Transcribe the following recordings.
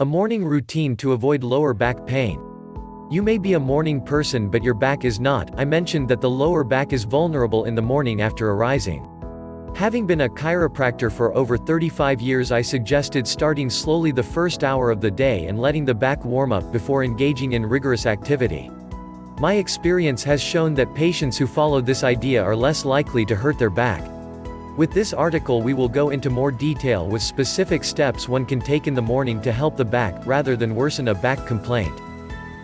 A morning routine to avoid lower back pain. You may be a morning person but your back is not. I mentioned that the lower back is vulnerable in the morning after arising. Having been a chiropractor for over 35 years, I suggested starting slowly the first hour of the day and letting the back warm up before engaging in rigorous activity. My experience has shown that patients who follow this idea are less likely to hurt their back. With this article we will go into more detail with specific steps one can take in the morning to help the back, rather than worsen a back complaint.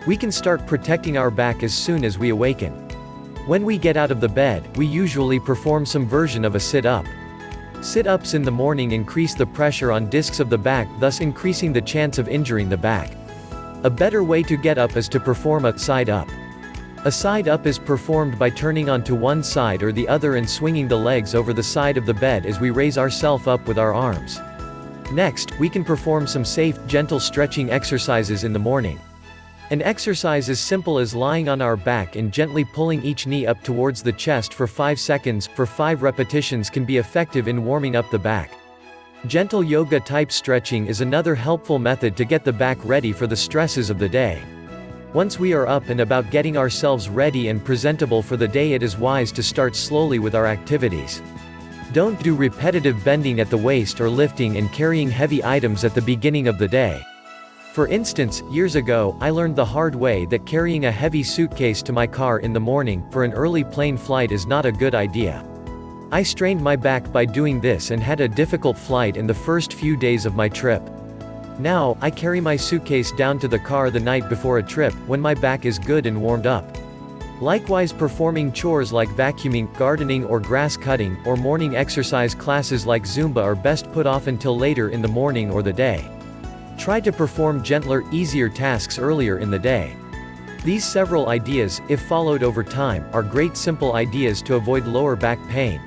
We can start protecting our back as soon as we awaken. When we get out of the bed, we usually perform some version of a sit-up. Sit-ups in the morning increase the pressure on discs of the back, thus increasing the chance of injuring the back. A better way to get up is to perform a side-up. A side-up is performed by turning onto one side or the other and swinging the legs over the side of the bed as we raise ourselves up with our arms. Next, we can perform some safe, gentle stretching exercises in the morning. An exercise as simple as lying on our back and gently pulling each knee up towards the chest for 5 seconds, for 5 repetitions can be effective in warming up the back. Gentle yoga-type stretching is another helpful method to get the back ready for the stresses of the day. Once we are up and about getting ourselves ready and presentable for the day, it is wise to start slowly with our activities. Don't do repetitive bending at the waist or lifting and carrying heavy items at the beginning of the day. For instance, years ago, I learned the hard way that carrying a heavy suitcase to my car in the morning, for an early plane flight, is not a good idea. I strained my back by doing this and had a difficult flight in the first few days of my trip. Now, I carry my suitcase down to the car the night before a trip, when my back is good and warmed up. Likewise, performing chores like vacuuming, gardening or grass cutting, or morning exercise classes like Zumba are best put off until later in the morning or the day. Try to perform gentler, easier tasks earlier in the day. These several ideas, if followed over time, are great simple ideas to avoid lower back pain.